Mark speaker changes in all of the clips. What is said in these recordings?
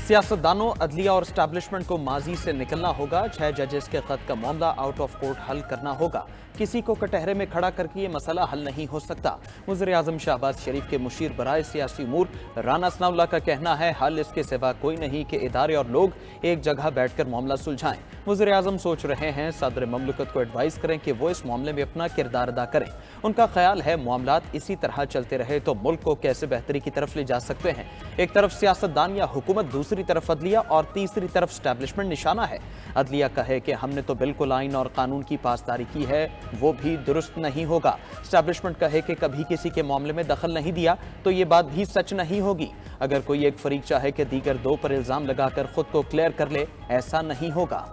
Speaker 1: सियासतदानों, अदलिया और स्टैब्लिशमेंट को माजी से निकलना होगा। 6 जजेस के खत का मामला आउट ऑफ कोर्ट हल करना होगा। किसी को कटहरे में खड़ा करके ये मसला हल नहीं हो सकता। वज़ीर-ए-आज़म शहबाज शरीफ के मुशीर बराए सियासी उमूर राना सनाउल्लाह का कहना है, हल इसके सिवा कोई नहीं कि इदारे और लोग एक जगह बैठकर मामला सुलझाएं। वज़ीर-ए-आज़म सोच रहे हैं सदर ममलकत को एडवाइस करें कि वो इस मामले में अपना किरदार अदा करें। उनका ख्याल है मामलात इसी तरह चलते रहे तो मुल्क को कैसे बेहतरी की तरफ ले जा सकते हैं। एक तरफ सियासतदान या हुकूमत, दूसरी तरफ अदलिया और तीसरी तरफ स्टैब्लिशमेंट निशाना है। अदलिया कहे कि हमने तो बिल्कुल आइन और कानून की पासदारी की है, वो भी दुरुस्त नहीं होगा। स्टैब्लिशमेंट कहे कि कभी किसी के मामले में दखल नहीं दिया तो ये बात भी सच नहीं होगी। अगर कोई एक फरीक चाहे कि दीगर दो पर इल्जाम लगाकर खुद को क्लियर कर ले, ऐसा नहीं होगा।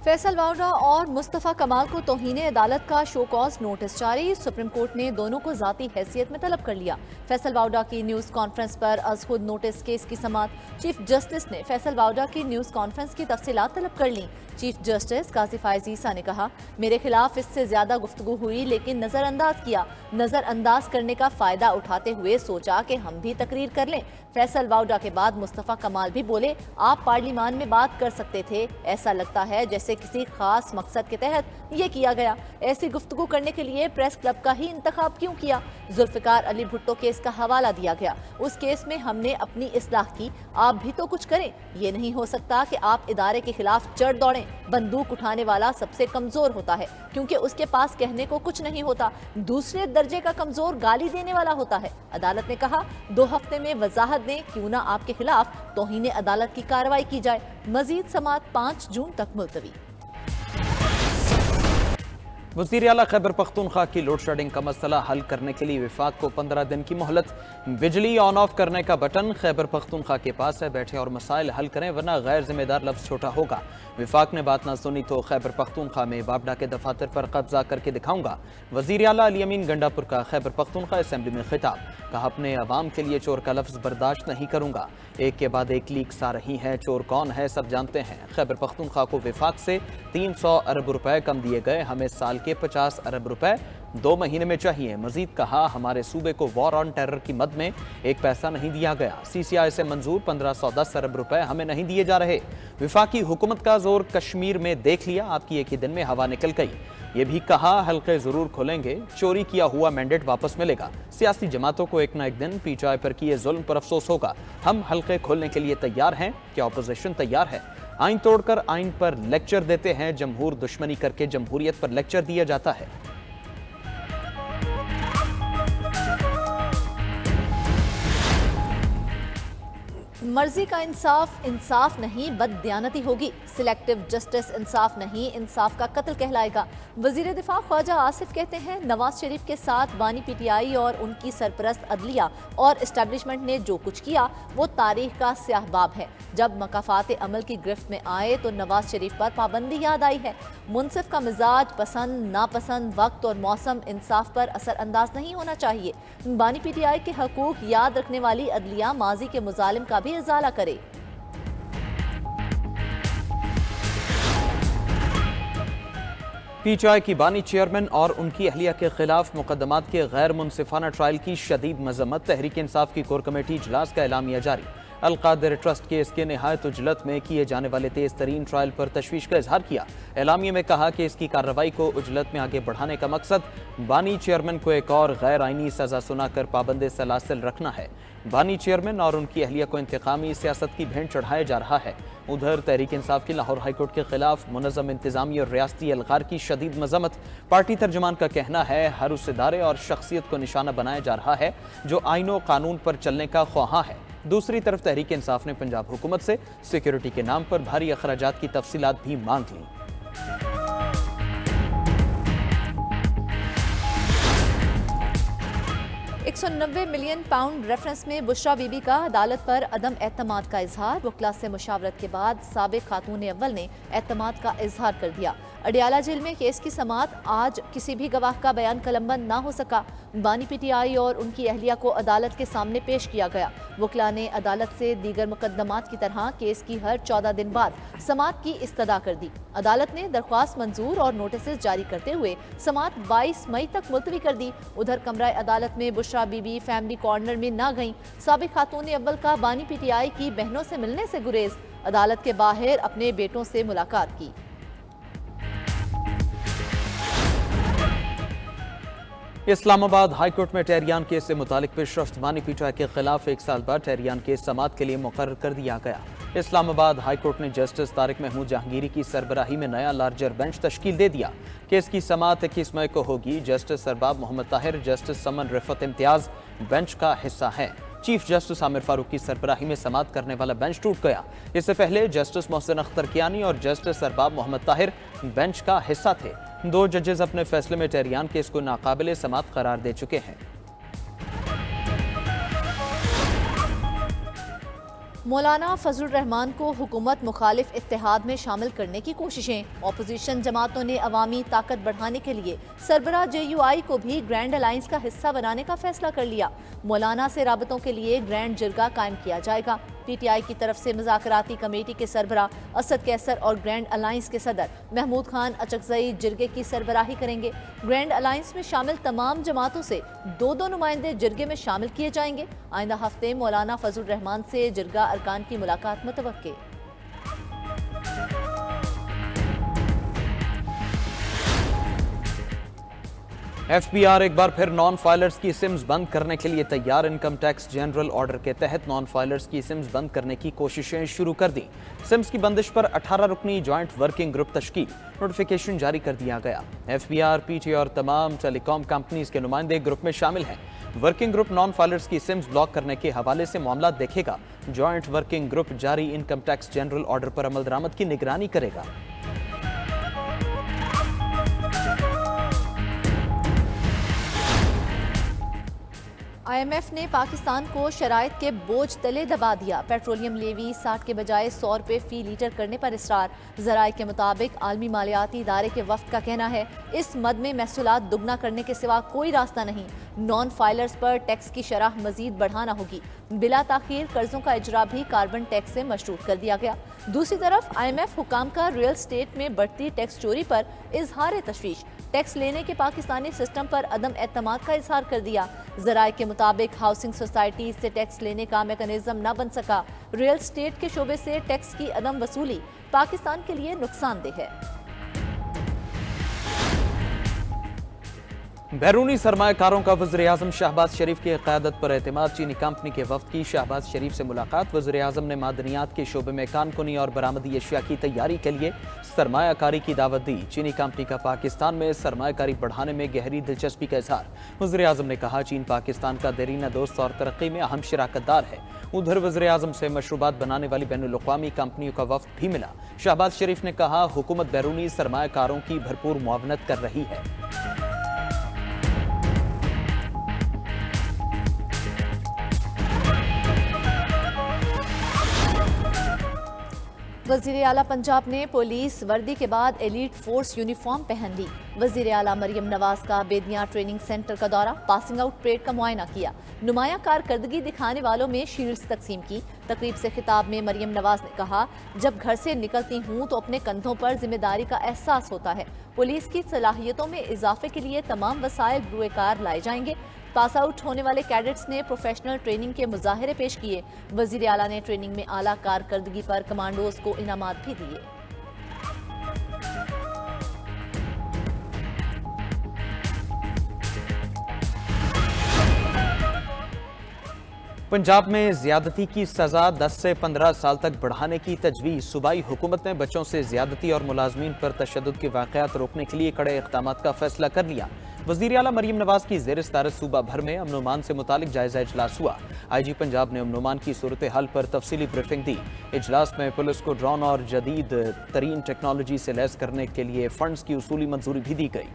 Speaker 2: फैसल वावड़ा और मुस्तफ़ा कमाल को तौहीन अदालत का शो कॉज नोटिस जारी। सुप्रीम कोर्ट ने दोनों को ज़ाती हैसियत में तलब कर लिया। फैसल वावड़ा की न्यूज़ कॉन्फ्रेंस पर अज खुद नोटिस केस की समाअत। चीफ जस्टिस ने फैसल वावड़ा की न्यूज़ कॉन्फ्रेंस की तफसीलात तलब कर लीं। चीफ जस्टिस काजी फायज़ ईसा ने कहा, मेरे खिलाफ इससे ज़्यादा गुफ्तगू हुई लेकिन नज़रअंदाज किया। नज़रअंदाज करने का फ़ायदा उठाते हुए सोचा कि हम भी तकरीर कर लें। फैसल वावड़ा के बाद मुस्तफ़ा कमाल भी बोले, आप पार्लियामान में बात कर सकते थे, ऐसा लगता है जैसे किसी खास मकसद के तहत ये किया गया। ऐसी गुफ्तगू करने के लिए प्रेस क्लब का ही इंतखाब क्यों किया? जुल्फ़िकार अली भुट्टो केस का हवाला दिया गया। उस केस में हमने अपनी इस्लाह की, आप भी तो कुछ करें। ये नहीं हो सकता कि आप इदारे के खिलाफ चढ़ दौड़ें। बंदूक उठाने वाला सबसे कमजोर होता है क्योंकि उसके पास कहने को कुछ नहीं होता। दूसरे दर्जे का कमजोर गाली देने वाला होता है। अदालत ने कहा, 2 हफ्ते में वजाहत दें, क्यों ना आपके खिलाफ तौहीन अदालत की कार्रवाई की जाए। मजीद समाअत 5 जून तक मुलतवी।
Speaker 1: वज़ीर आला खैबर पख्तूनख्वा की लोड शेडिंग का मसला हल करने के लिए विफाक को 15 दिन की मोहलत। बिजली ऑन ऑफ करने का बटन खैबर पख्तूनख्वा के पास है, बैठे और मसाइल हल करें वरना गैर जिम्मेदार लफ्ज़ छोटा होगा। विफाक ने बात ना सुनी तो खैबर पख्तूनख्वा में बाबडा के दफातर पर कब्जा करके दिखाऊंगा। वज़ीर आला अली अमीन गंडापुर का खैबर पख्तूनख्वा असेंबली में खिताब, कहा अपने अवाम के लिए चोर का लफ्ज़ बर्दाश्त नहीं करूंगा। एक के बाद एक लीक्स आ रही हैं, चोर कौन है सब जानते हैं। खैबर पख्तूनख्वा को विफाक से 300 अरब रुपए कम दिए गए, हमें साल के 50 अरब रुपए 2 महीने में चाहिए। मजीद कहा, हमारे सूबे को वॉर ऑन टेरर की मद में एक पैसा नहीं दिया गया। CCI से मंजूर 1510 अरब रुपए हमें नहीं दिए जा रहे। विफाकी हुकूमत का जोर कश्मीर में देख लिया, आपकी एक ही दिन में हवा निकल गई। ये भी कहा, हल्के जरूर खोलेंगे, चोरी किया हुआ मैंडेट वापस मिलेगा। सियासी जमातों को एक ना एक दिन PTI पर किए जुल्म पर अफसोस होगा। हम हल्के खोलने के लिए तैयार हैं, क्या अपोजिशन तैयार है? आइन तोड़कर आइन पर लेक्चर देते हैं, जमहूर दुश्मनी करके जमहूरियत पर लेक्चर दिया जाता है।
Speaker 2: मर्जी का इंसाफ इंसाफ नहीं बददियानती होगी। सिलेक्टिव जस्टिस इंसाफ नहीं, इंसाफ का कत्ल कहलाएगा। वजीर दिफा ख्वाजा आसिफ कहते हैं, नवाज शरीफ के साथ बानी PTI और उनकी सरपरस्त अदलिया और इस्टेब्लिशमेंट ने जो कुछ किया वो तारीख का स्याह बाब है। जब मकाफात अमल की गिरफ्त में आए तो नवाज शरीफ पर पाबंदी याद आई है। मुनसिफ का मिजाज पसंद नापसंद, वक्त और मौसम इंसाफ पर असरअंदाज नहीं होना चाहिए। बानी PTI के हकूक याद रखने वाली अदलिया माजी के मुजालिम का भी इजाला करे।
Speaker 1: PTI की बानी चेयरमैन और उनकी अहलिया के खिलाफ मुकदमात के गैर मुनसिफाना ट्रायल की शदीद मजम्मत। तहरीक इंसाफ की कोर कमेटी इजलास का एलामिया जारी। अलकादिर ट्रस्ट केस के निहायत उजलत में किए जाने वाले तेज तरीन ट्रायल पर तशवीश का इजहार किया। एलामिया में कहा कि इसकी कार्रवाई को उजलत में आगे बढ़ाने का मकसद बानी चेयरमैन को एक और गैर आइनी सजा सुनाकर पाबंद सलासिल रखना है। बानी चेयरमैन और उनकी अहलिया को इंतकामी सियासत की भेंट चढ़ाया जा रहा है। उधर तहरीक इंसाफ की लाहौर हाईकोर्ट के खिलाफ मुनज़्ज़म इंतजामी और रियासती अलगार की शदीद मजम्मत। पार्टी तर्जमान का कहना है, हर उस इदारे और शख्सियत को निशाना बनाया जा रहा है जो आईनो कानून पर चलने का ख्वाहां है। दूसरी तरफ तहरीक इंसाफ ने पंजाब हुकूमत से सिक्योरिटी के नाम पर भारी अखराजात की तफसीलात भी मांग ली।
Speaker 2: 190 मिलियन पाउंड रेफरेंस में बुशरा बीबी का अदालत पर अदम एतमाद का इजहार। वकला से मुशावरत के बाद साबिक खातून अव्वल ने एतमाद का इजहार कर दिया। अडियाला जेल में केस की समाअत आज किसी भी गवाह का बयान कलमबंद ना हो सका। बानी पीटीआई और उनकी अहलिया को अदालत के सामने पेश किया गया। वकला ने अदालत से दीगर मुकदमात की तरह केस की हर 14 दिन बाद समाअत की इस्तदा कर दी। अदालत ने दरख्वास्त मंजूर और नोटिस जारी करते हुए समाअत 22 मई तक मुलतवी कर दी। उधर कमरा अदालत में बुशरा बीबी फैमिली कॉर्नर में ना गईं। साबिक खातून अव्वल का बानी पीटीआई की बहनों से मिलने से गुरेज, अदालत के बाहर अपने बेटों से मुलाकात की।
Speaker 1: इस्लामाबाद हाई कोर्ट में टहरियान केस से मुतालिक पेशरफ्त बानी पीटीआई के खिलाफ 1 साल बाद टहरियान केस समाअत के लिए मुकर्रर कर दिया गया। इस्लामाबाद हाई कोर्ट ने जस्टिस तारिक महमूद जहांगीरी की सरबराही में नया लार्जर बेंच तश्कील दे दिया। केस की समाअत 21 मई को होगी। जस्टिस सरबाब मोहम्मद ताहिर, जस्टिस समन रिफत इम्तियाज बेंच का हिस्सा है। चीफ जस्टिस आमिर फारूक की सरबराही में समाअत करने वाला बेंच टूट गया। इससे पहले जस्टिस मोहसिन अख्तर कियानी और जस्टिस सरबाब मोहम्मद ताहिर बेंच का हिस्सा थे। 2 जजेस अपने फैसले में टहरियान केस को नाकाबिले समाअत करार दे चुके हैं।
Speaker 2: मौलाना फजलुर रहमान को हुकूमत मुखालिफ इत्तेहाद में शामिल करने की कोशिशें। अपोजिशन जमातों ने अवामी ताकत बढ़ाने के लिए सरबराह JUI को भी ग्रैंड अलायंस का हिस्सा बनाने का फैसला कर लिया। मौलाना से राबतों के लिए ग्रैंड जिरगा कायम किया जाएगा। PTI की तरफ से मुज़ाकराती कमेटी के सरबराह असद कैसर और ग्रैंड अलायंस के सदर महमूद खान अचकजई जिरगे की सरबराही करेंगे। ग्रैंड अलायंस में शामिल तमाम जमातों से 2 नुमाइंदे जिरगे में शामिल किए जाएंगे। आइंदा हफ्ते मौलाना फजलुर रहमान से जिरगा अरकान की मुलाकात मुतवक्के।
Speaker 1: FBR एक बार फिर नॉन फाइलर्स की सिम्स बंद करने के लिए तैयार। इनकम टैक्स जनरल ऑर्डर के तहत नॉन फाइलर्स की सिम्स बंद करने की कोशिशें शुरू कर दी। सिम्स की बंदिश पर 18 रुकनी ज्वाइंट वर्किंग ग्रुप तश्कील, नोटिफिकेशन जारी कर दिया गया। FBR, PTI और तमाम टेलीकॉम कंपनीज के नुमाइंदे ग्रुप में शामिल हैं। वर्किंग ग्रुप नॉन फाइलर्स की सिम्स ब्लॉक करने के हवाले से मामला देखेगा। ज्वाइंट वर्किंग ग्रुप जारी इनकम टैक्स जनरल ऑर्डर पर अमल दरामद की निगरानी करेगा।
Speaker 2: IMF ने पाकिस्तान को शराइत के बोझ तले दबा दिया। पेट्रोलियम लेवी 60 के बजाय 100 रुपये फी लीटर करने पर इसरार। ज़राए के मुताबिक आलमी मालियाती इदारे के वफ्द का कहना है इस मद में महसूलात दुगना करने के सिवा कोई रास्ता नहीं। नॉन फाइलर्स पर टैक्स की शरह मजीद बढ़ाना होगी। बिला ताखीर कर्जों का इजरा भी कार्बन टैक्स से मशरूत कर दिया गया। दूसरी तरफ IMF हुकाम का रियल स्टेट में बढ़ती टैक्स चोरी पर इजहार तशवीश। टैक्स लेने के पाकिस्तानी सिस्टम पर अदम एतमाद का इजहार कर दिया। ज़राए के मुताबिक हाउसिंग सोसाइटी से टैक्स लेने का मेकनिज़म न बन सका। रियल स्टेट के शोबे से टैक्स की अदम वसूली पाकिस्तान के लिए नुकसानदेह है।
Speaker 1: बैरूनी सरमायाकारों का वज़ीर-ए-आज़म शहबाज शरीफ की क़यादत पर एतमाद। चीनी कंपनी के वफ्द की शहबाज शरीफ से मुलाकात। वज़ीर-ए-आज़म ने मादनियात के शोबे में कानकुनी और बरामदी अशिया की तैयारी के लिए सरमायाकारी की दावत दी। चीनी कंपनी का पाकिस्तान में सरमायाकारी बढ़ाने में गहरी दिलचस्पी का इजहार। वज़ीर-ए-आज़म ने कहा चीन पाकिस्तान का देरीना दोस्त और तरक्की में अहम शराकतदार है। उधर वज़ीर-ए-आज़म से मशरूबात बनाने वाली बैनुल-अक़वामी कंपनियों का वफ्द भी मिला। शहबाज शरीफ ने कहा हुकूमत बैरूनी सरमायाकारों की भरपूर मुआवनत कर रही है।
Speaker 2: वज़ीर आला पंजाब ने पुलिस वर्दी के बाद एलीट फोर्स यूनिफॉर्म पहन ली। वज़ीर आला मरियम नवाज का बेदिया ट्रेनिंग सेंटर का दौरा, पासिंग आउट परेड का मुआयना किया। नुमाया कारकर्दगी दिखाने वालों में शील्ड्स तकसीम की। तकरीब से खिताब में मरियम नवाज ने कहा जब घर से निकलती हूँ तो अपने कंधों पर जिम्मेदारी का एहसास होता है। पुलिस की सलाहियतों में इजाफे के लिए तमाम वसाइल बरूए-कार लाए जाएंगे। पास आउट होने वाले कैडेट्स ने प्रोफेशनल ट्रेनिंग के मुजाहिरे पेश किए। वज़ीर आला ने ट्रेनिंग में आला कारकर्दगी पर कमांडोज को इनामात भी दिए।
Speaker 1: पंजाब में ज्यादती की सजा 10 से 15 साल तक बढ़ाने की तजवीज़। सूबाई हुकूमत ने बच्चों से ज्यादती और मुलाजमीन पर तशद्दुद के वाक़यात रोकने के लिए कड़े इक़दामात का फैसला कर लिया। वज़ीर आला मरियम नवाज की ज़ेर सदारत सूबा भर में अमन-ओ-अमान से मुतालिक जायजा इजलास हुआ। IG पंजाब ने अमन-ओ-अमान की सूरत हाल पर तफसीली ब्रीफिंग दी। इजलास में पुलिस को ड्रोन और जदीद तरीन टेक्नोलॉजी से लैस करने के लिए फंड्स की उसूली मंजूरी भी दी गई।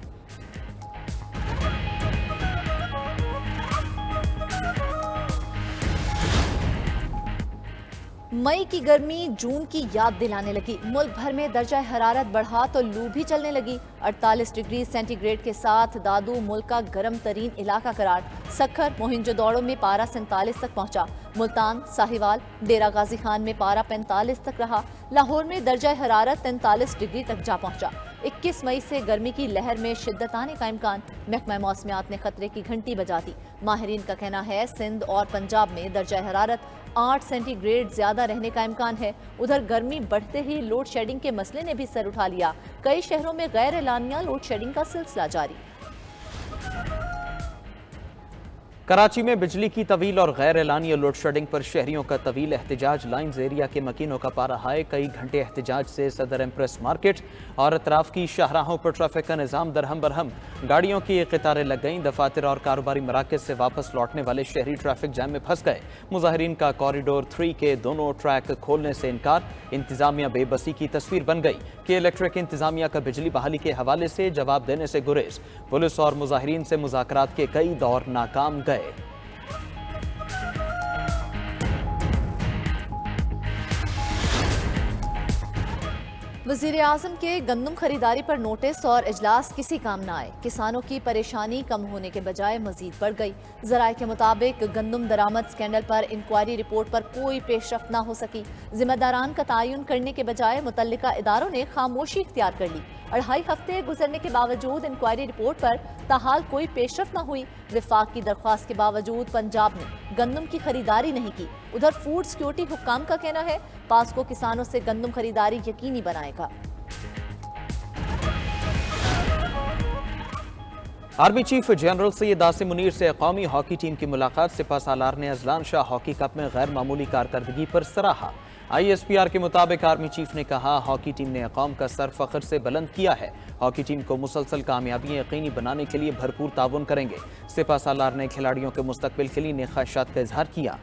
Speaker 2: मई की गर्मी जून की याद दिलाने लगी। मुल्क भर में दर्जा हरारत बढ़ा तो लू भी चलने लगी। 48 डिग्री सेंटीग्रेड के साथ दादू मुल्क का गर्म तरीन इलाका करार। सक्खर मोहिंजोदड़ो में पारा 47 तक पहुंचा। मुल्तान, साहिवाल, डेरा गाजी खान में पारा 45 तक रहा। लाहौर में दर्जा हरारत 43 डिग्री तक जा पहुंचा। 21 मई से गर्मी की लहर में शिद्दत आने का इम्कान। महकमा मौसमियात ने खतरे की घंटी बजा दी। माहिरीन का कहना है सिंध और पंजाब में दर्जा हरारत 8 सेंटीग्रेड ज्यादा रहने का इम्कान है। उधर गर्मी बढ़ते ही लोड शेडिंग के मसले ने भी सर उठा लिया। कई शहरों में गैर एलानिया लोड शेडिंग का सिलसिला जारी।
Speaker 1: कराची में बिजली की तवील और गैर एलानिया लोड शेडिंग पर शहरियों का तवील एहतजाज। लाइन्स एरिया के मकीनों का पारा हाई। कई घंटे एहतजाज से सदर एम्प्रेस मार्केट और अतराफ की शाहराहों पर ट्रैफिक का निज़ाम दरहम बरहम। गाड़ियों की कतारें लग गईं। दफातर और कारोबारी मराकज़ से वापस लौटने वाले शहरी ट्रैफिक जैम में फंस गए। मुजाहिरीन का कॉरिडोर 3 के दोनों ट्रैक खोलने से इनकार। इंतजामिया बेबसी की तस्वीर बन गई कि इलेक्ट्रिक इंतजामिया का बिजली बहाली के हवाले से जवाब देने से गुरेज। पुलिस और मुजाहिरीन से मुज़ाकरात के कई दौर नाकाम गए।
Speaker 2: वज़ीर आज़म के गंदम खरीदारी पर नोटिस और इजलास किसी काम न आए। किसानों की परेशानी कम होने के बजाय मजीद बढ़ गई। ज़राए के मुताबिक गंदम दरामद स्कैंडल पर इंक्वायरी रिपोर्ट पर कोई पेशरफ्त न हो सकी। जिम्मेदारान का तयन करने के बजाय मुतल्लिका इदारों ने खामोशी इख्तियार कर ली। 2.5 हफ्ते गुजरने के बावजूद इंक्वायरी रिपोर्ट पर ताहाल कोई पेशरफ्त न हुई। विफाक की दरख्वास्त के बावजूद पंजाब ने गंदम की खरीदारी नहीं की। उधर फूड सिक्योरिटी हुक्काम का कहना है पास्को किसानों से गंदम खरीदारी यकीनी बनाएगा।
Speaker 1: Army chief general Syed Asim Munir से कौमी हॉकी टीम की मुलाकात। सिपहसालार ने अजलान शाह हॉकी कप में गैर मामूली कारकर्दगी पर सराहा। ISPR के मुताबिक आर्मी चीफ ने कहा हॉकी टीम ने कौम का सर फख्र से बुलंद किया है। हॉकी टीम को मुसलसल कामयाबियां यकीनी बनाने के लिए भरपूर ताउन करेंगे। सिपहसालार ने खिलाड़ियों के मुस्तकबिल के लिए ख्वाहिशात का इजहार किया।